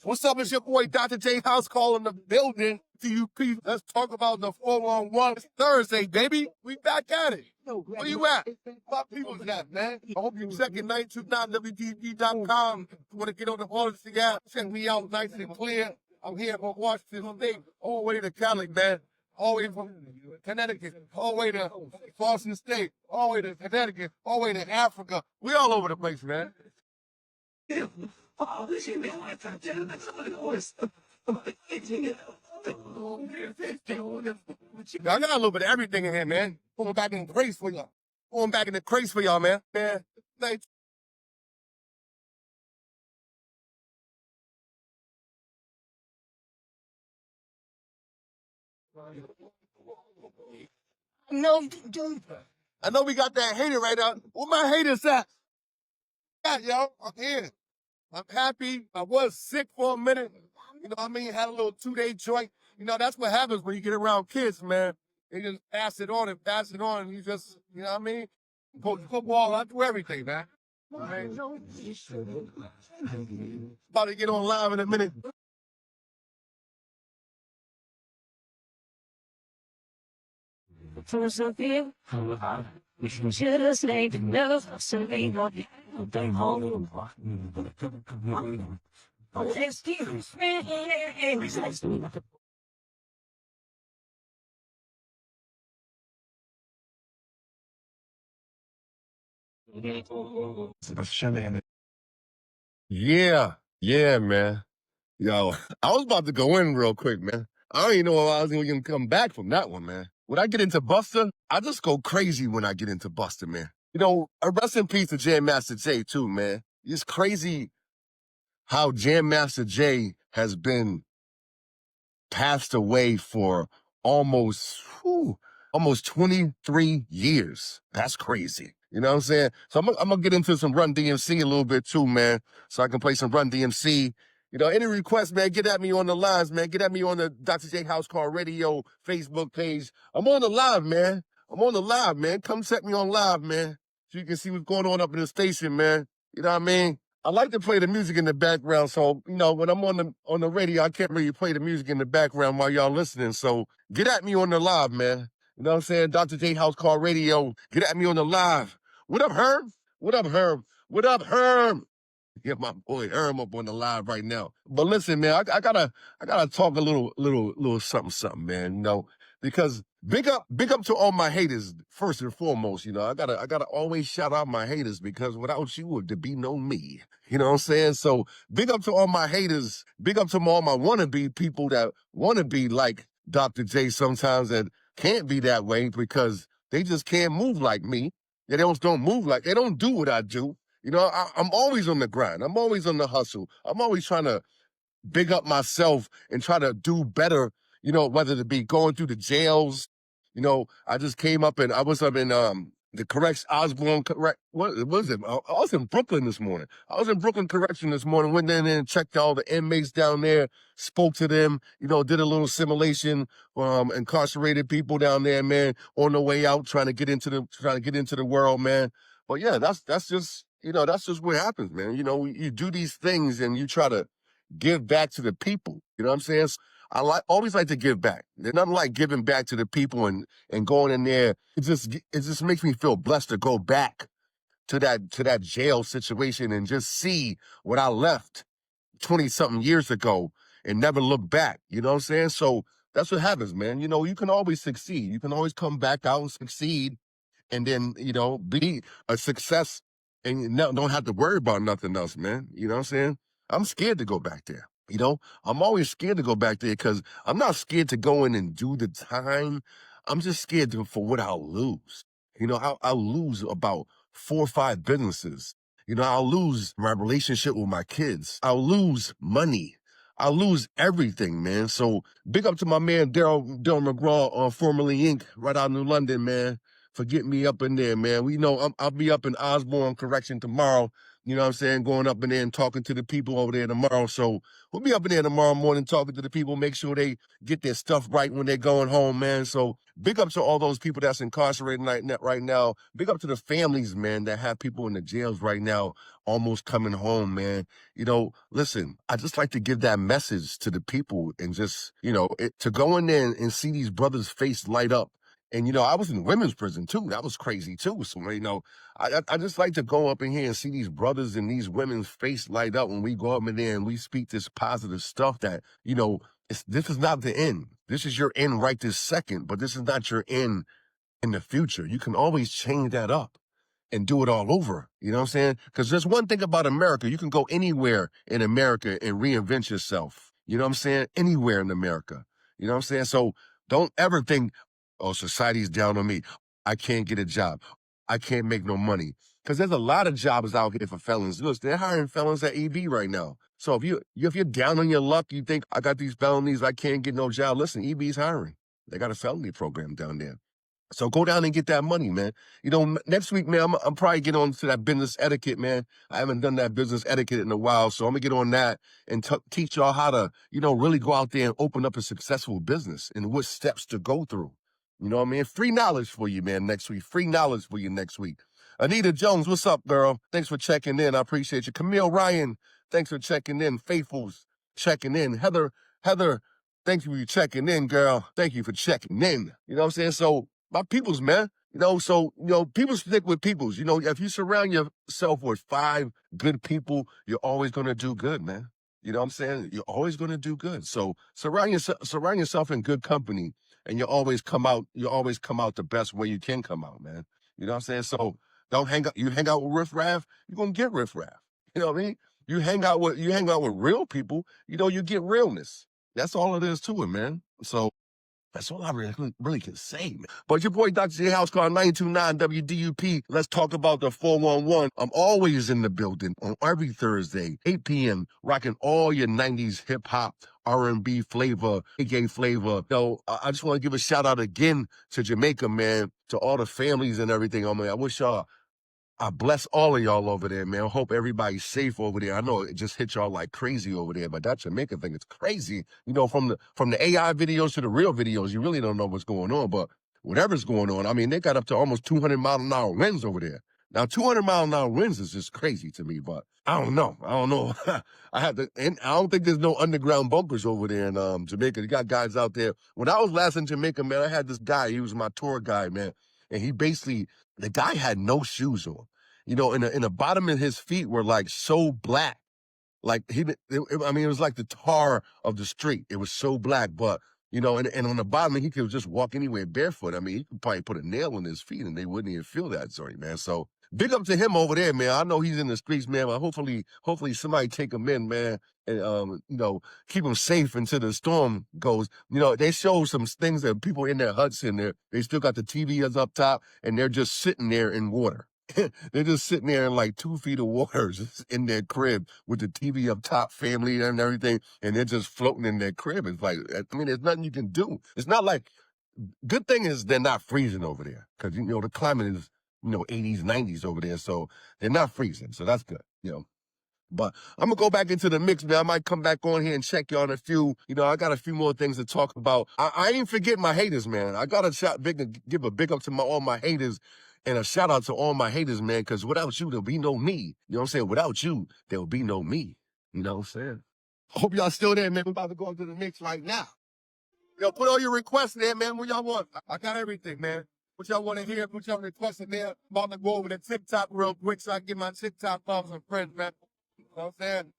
What's up? It's your boy Dr. J House Call in the building. DUP. Let's talk about the 411. It's Thursday, baby. We back at it. Where you at? My people's at, man. I hope you checking 929wtv.com. If you want to get on the Odyssey app, check me out nice and clear. I'm here from Washington State, all the way to Cali, man. All the way from Connecticut, all the way to Boston State, all the way to Connecticut, all the way to Africa. We all over the place, man. I got a little bit of everything in here, man. Going back in the craze for y'all. Going back in the craze for y'all, man. Man, thanks. No, dude. I know we got that hater right now. Where my haters at? Yeah, yo, I'm here. I'm happy. I was sick for a minute. You know what I mean? Had a little 2-day joint. You know, that's what happens when you get around kids, man. They just pass it on and pass it on. And you just, you know what I mean? Coach football, I do everything, man. Right? About to get on live in a minute. Yeah, man. Yo, I was about to go in real quick, man. I don't even know if I was even gonna come back from that one, man. When I get into Buster, I just go crazy when I get into Buster, man. You know, rest in peace to Jam Master Jay too, man. It's crazy how Jam Master Jay has been passed away for almost 23 years. That's crazy. You know what I'm saying? So I'm gonna get into some Run DMC a little bit too, man, so I can play some Run DMC. You know, any requests, man, get at me on the lines, man. Get at me on the Dr. J House Call Radio Facebook page. I'm on the live, man. I'm on the live, man. Come check me on live, man, so you can see what's going on up in the station, man. You know what I mean? I like to play the music in the background, so, you know, when I'm on the radio, I can't really play the music in the background while y'all listening. So get at me on the live, man. You know what I'm saying? Dr. J House Call Radio. Get at me on the live. What up, Herm? What up, Herm? What up, Herm? Yeah, my boy Herm up on the live right now. But listen, man, I gotta talk a little something, man. You know, because big up to all my haters first and foremost. You know, I gotta always shout out my haters, because without you would there be no me. You know what I'm saying? So big up to all my haters. Big up to all my wannabe people that wanna be like Dr. J sometimes, that can't be that way because they just can't move like me. They don't move like, they don't do what I do. You know, I'm always on the grind. I'm always on the hustle. I'm always trying to big up myself and try to do better, you know, whether it be going through the jails. You know, I just came up and I was up in the what was it? I was in Brooklyn this morning. I was in Brooklyn Correction this morning, went in there and checked all the inmates down there, spoke to them, you know, did a little simulation, incarcerated people down there, man, on the way out, trying to get into the world, man. But yeah, that's just, you know, that's just what happens, man. You know, you do these things and you try to give back to the people. You know what I'm saying? Always like to give back. There's nothing like giving back to the people and going in there. It just makes me feel blessed to go back to that jail situation and just see what I left 20-something years ago and never look back. You know what I'm saying? So that's what happens, man. You know, you can always succeed. You can always come back out and succeed, and then, you know, be a success and don't have to worry about nothing else, man. You know what I'm saying? I'm scared to go back there. You know, I'm always scared to go back there because I'm not scared to go in and do the time. I'm just scared for what I'll lose. You know, I'll lose about 4 or 5 businesses. You know, I'll lose my relationship with my kids. I'll lose money. I'll lose everything, man. So big up to my man, Daryl McGraw, formerly Inc., right out in New London, man, for getting me up in there, man. We know I'll be up in Osborne Correction tomorrow. You know what I'm saying? Going up in there and talking to the people over there tomorrow. So we'll be up in there tomorrow morning talking to the people, make sure they get their stuff right when they're going home, man. So big up to all those people that's incarcerated right now. Big up to the families, man, that have people in the jails right now almost coming home, man. Listen, I just like to give that message to the people and just, to go in there and see these brothers' face light up. And, I was in women's prison too. That was crazy too. So, I just like to go up in here and see these brothers and these women's face light up when we go up in there and we speak this positive stuff that, this is not the end. This is your end right this second, but this is not your end in the future. You can always change that up and do it all over. You know what I'm saying? Because there's one thing about America. You can go anywhere in America and reinvent yourself. You know what I'm saying? Anywhere in America. You know what I'm saying? So don't ever think, oh, society's down on me. I can't get a job. I can't make no money. Because there's a lot of jobs out here for felons. Look, they're hiring felons at EB right now. So if you're down on your luck, you think, I got these felonies, I can't get no job. Listen, EB's hiring. They got a felony program down there. So go down and get that money, man. Next week, man, I'm probably getting on to that business etiquette, man. I haven't done that business etiquette in a while, so I'm gonna get on that and teach y'all how to, really go out there and open up a successful business and what steps to go through. You know what I mean? Free knowledge for you, man, next week. Free knowledge for you next week. Anita Jones, what's up, girl? Thanks for checking in. I appreciate you. Camille Ryan, thanks for checking in. Faithfuls, checking in. Heather, thank you for checking in, girl. Thank you for checking in. You know what I'm saying? So, my peoples, man. People stick with peoples. If you surround yourself with 5 good people, you're always going to do good, man. You know what I'm saying? You're always going to do good. So surround yourself in good company, and you always come out the best way you can come out, man. You know what I'm saying? So don't you hang out with riffraff, you're going to get riffraff. You know what I mean? You hang out with real people, you get realness. That's all it is to it, man. So that's all I really can say, man. But your boy, Dr. J House Call 929 WDUP. Let's talk about the 411. I'm always in the building on every Thursday, 8 p.m., rocking all your 90s hip-hop, R&B flavor, reggae flavor. I just want to give a shout-out again to Jamaica, man, to all the families and everything. I wish I bless all of y'all over there, man. I hope everybody's safe over there. I know it just hit y'all like crazy over there, but that Jamaica thing is crazy. From the AI videos to the real videos, you really don't know what's going on. But whatever's going on, they got up to almost 200-mile-an-hour winds over there. Now, 200-mile-an-hour winds is just crazy to me, but I don't know. And I don't think there's no underground bunkers over there in Jamaica. You got guys out there. When I was last in Jamaica, man, I had this guy. He was my tour guide, man. And the guy had no shoes on. In the bottom of his feet were like so black. Like it was like the tar of the street. It was so black, but and on the bottom, he could just walk anywhere barefoot. He could probably put a nail in his feet and they wouldn't even feel that, sorry, man. So big up to him over there, man. I know he's in the streets, man, but hopefully somebody take him in, man, and keep him safe until the storm goes. They show some things that people in their huts in there, they still got the TVs up top and they're just sitting there in water. They're just sitting there in like 2 feet of water just in their crib with the TV up top, family and everything, and they're just floating in their crib. It's like, there's nothing you can do. It's not like, good thing is they're not freezing over there because, the climate is, 80s, 90s over there, so they're not freezing, so that's good, But I'm going to go back into the mix, man. I might come back on here and check you on a few. I got a few more things to talk about. I ain't forget my haters, man. I got to give a big up to all my haters and a shout out to all my haters, man, because without you, there'll be no me. You know what I'm saying? Without you, there'll be no me. You know what I'm saying? Hope y'all still there, man. We're about to go into the mix right now. Put all your requests there, man. What y'all want? I got everything, man. What y'all want to hear? Put y'all requests in there. I'm about to go over the TikTok real quick so I can get my TikTok followers and friends, man. You know what I'm saying?